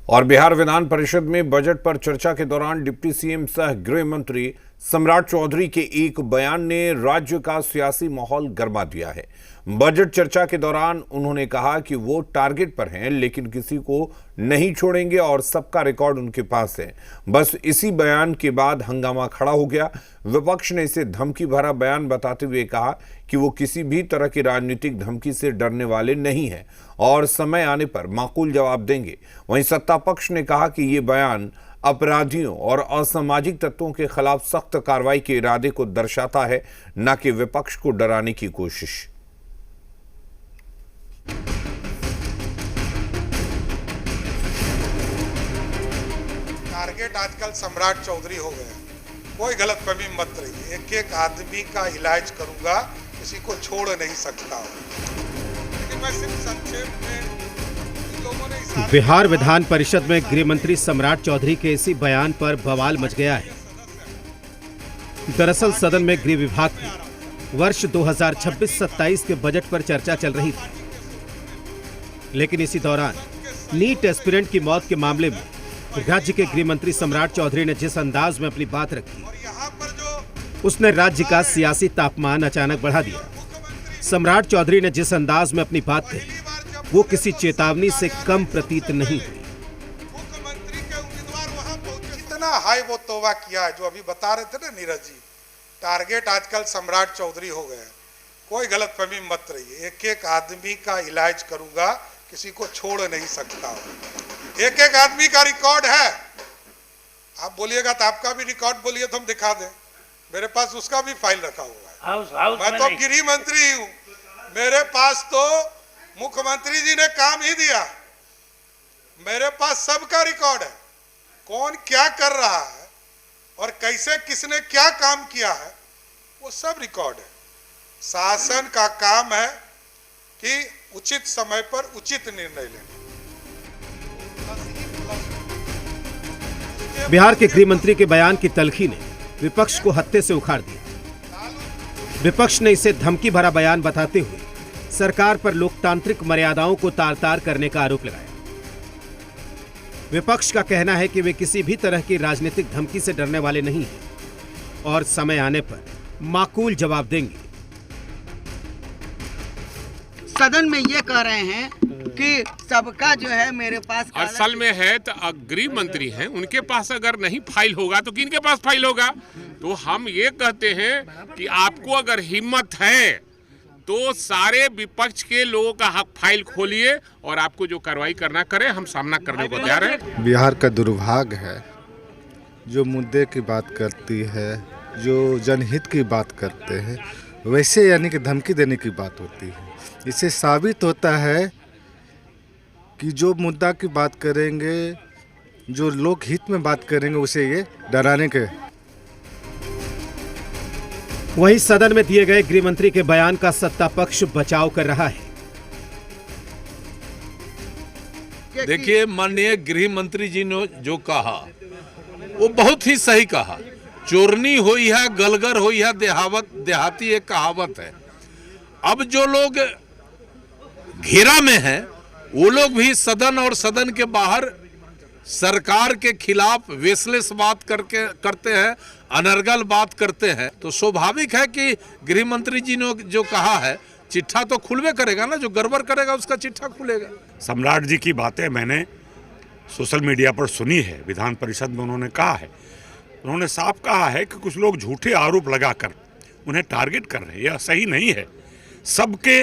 और बिहार विधान परिषद में बजट पर चर्चा के दौरान डिप्टी सीएम सह गृह मंत्री सम्राट चौधरी के एक बयान ने राज्य का सियासी माहौल गरमा दिया है। बजट चर्चा के दौरान उन्होंने कहा कि वो टारगेट पर हैं, लेकिन किसी को नहीं छोड़ेंगे और सबका रिकॉर्ड उनके पास है। बस इसी बयान के बाद हंगामा खड़ा हो गया। विपक्ष ने इसे धमकी भरा बयान बताते हुए कहा कि वो किसी भी तरह की राजनीतिक धमकी से डरने वाले नहीं हैं और समय आने पर माकूल जवाब देंगे। वहीं सत्ता पक्ष ने कहा कि ये बयान अपराधियों और असामाजिक तत्वों के खिलाफ सख्त कार्रवाई के इरादे को दर्शाता है, न कि विपक्ष को डराने की कोशिश। टारगेट आजकल सम्राट चौधरी हो गए। कोई गलतफहमी मत रही। एक एक आदमी का इलाज करूंगा, किसी को छोड़ नहीं सकता। लेकिन मैं सिर्फ संक्षेप में बिहार विधान परिषद में गृह मंत्री सम्राट चौधरी के इसी बयान पर बवाल मच गया है। दरअसल सदन में गृह विभाग की वर्ष 2026-27 के बजट पर चर्चा चल रही थी, लेकिन इसी दौरान नीट एस्पिरेंट की मौत के मामले में राज्य के गृह मंत्री सम्राट चौधरी ने जिस अंदाज में अपनी बात रखी, उसने राज्य का सियासी तापमान अचानक बढ़ा दिया। सम्राट चौधरी ने जिस अंदाज में अपनी बात कही, वो किसी चेतावनी से कम प्रतीत नहीं हुई। मुख्यमंत्री के उम्मीदवार वहां पहुंचे, इतना हाई वो तौबा किया है। जो अभी बता रहे थे ना नीरज जी, टारगेट आजकल सम्राट चौधरी हो गए। कोई गलतफहमी मत रही। एक एक आदमी का इलाज करूंगा, किसी को छोड़ नहीं सकता। एक एक आदमी का रिकॉर्ड है। आप बोलिएगा तो आपका भी रिकॉर्ड बोलिए तो हम दिखा दें। मेरे पास उसका भी फाइल रखा हुआ है। मैं तो गृह मंत्री हूँ, मेरे पास तो मुख्यमंत्री जी ने काम ही दिया। मेरे पास सबका रिकॉर्ड है, कौन क्या कर रहा है और कैसे किसने क्या काम किया है, वो सब रिकॉर्ड है। शासन का काम है कि उचित समय पर उचित निर्णय लेना। बिहार के गृह मंत्री के बयान की तलखी ने विपक्ष को हत्थे से उखाड़ दिया। विपक्ष ने इसे धमकी भरा बयान बताते हुए सरकार पर लोकतांत्रिक मर्यादाओं को तार-तार करने का आरोप लगाया। विपक्ष का कहना है कि वे किसी भी तरह की राजनीतिक धमकी से डरने वाले नहीं हैं और समय आने पर माकूल जवाब देंगे। सदन में ये कह रहे हैं कि सबका जो है मेरे पास असल में है तो गृह मंत्री हैं, उनके पास अगर नहीं फाइल होगा तो किनके पास फाइल होगा। तो हम ये कहते हैं कि आपको अगर हिम्मत है तो सारे विपक्ष के लोगों का हक फाइल खोलिए और आपको जो कार्रवाई करना करे, हम सामना करने को तैयार हैं। बिहार का दुर्भाग्य है, जो मुद्दे की बात करती है, जो जनहित की बात करते हैं, वैसे यानी कि धमकी देने की बात होती है। इससे साबित होता है कि जो मुद्दा की बात करेंगे, जो लोक हित में बात करेंगे, उसे ये डराने के। वहीं सदन में दिए गए गृह मंत्री के बयान का सत्ता पक्ष बचाव कर रहा है। देखिए, माननीय गृह मंत्री जी ने जो कहा वो बहुत ही सही कहा। चोरनी होई है, गलगर होई है, देहाती एक कहावत है। अब जो लोग घेरा में हैं, वो लोग भी सदन और सदन के बाहर सरकार के खिलाफ वेसलेस बात करते हैं, अनर्गल बात करते हैं। तो स्वाभाविक है कि गृह मंत्री जी ने जो कहा है, चिट्ठा तो खुलवे करेगा ना। जो गड़बड़ करेगा उसका चिट्ठा खुलेगा। सम्राट जी की बातें मैंने सोशल मीडिया पर सुनी है। विधान परिषद में उन्होंने कहा है, उन्होंने साफ कहा है कि कुछ लोग झूठे आरोप लगाकर उन्हें टारगेट कर रहे हैं। यह सही नहीं है। सबके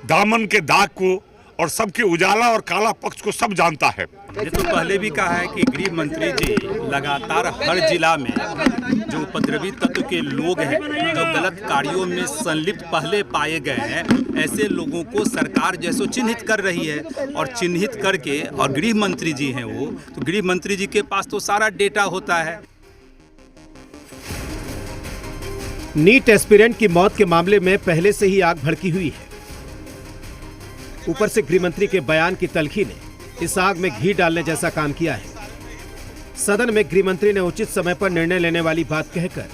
दामन के दाग को और सबके उजाला और काला पक्ष को सब जानता है। ये तो पहले भी कहा है कि गृह मंत्री जी लगातार हर जिला में जो उपद्रवी तत्व के लोग हैं, जो गलत कार्यों में संलिप्त पहले पाए गए हैं, ऐसे लोगों को सरकार जैसो चिन्हित कर रही है। और चिन्हित करके, और गृह मंत्री जी हैं वो, तो गृह मंत्री जी के पास तो सारा डेटा होता है। नीट एस्पिरेंट की मौत के मामले में पहले से ही आग भड़की हुई है। ऊपर से गृह मंत्री के बयान की तलखी ने इस आग में घी डालने जैसा काम किया है। सदन में गृह मंत्री ने उचित समय पर निर्णय लेने वाली बात कहकर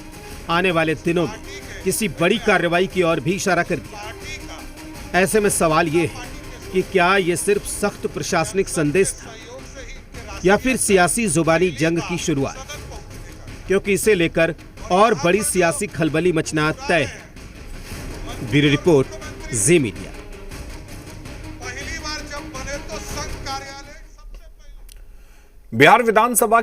आने वाले दिनों में किसी बड़ी कार्रवाई की ओर भी इशारा कर दिया। ऐसे में सवाल ये है कि क्या ये सिर्फ सख्त प्रशासनिक संदेश था या फिर सियासी जुबानी जंग की शुरुआत, क्योंकि इसे लेकर और बड़ी सियासी खलबली मचना तय है। ब्यूरो रिपोर्ट, जी मीडिया। पहली बार जब बने तो संघ कार्यालय सबसे पहले बिहार विधानसभा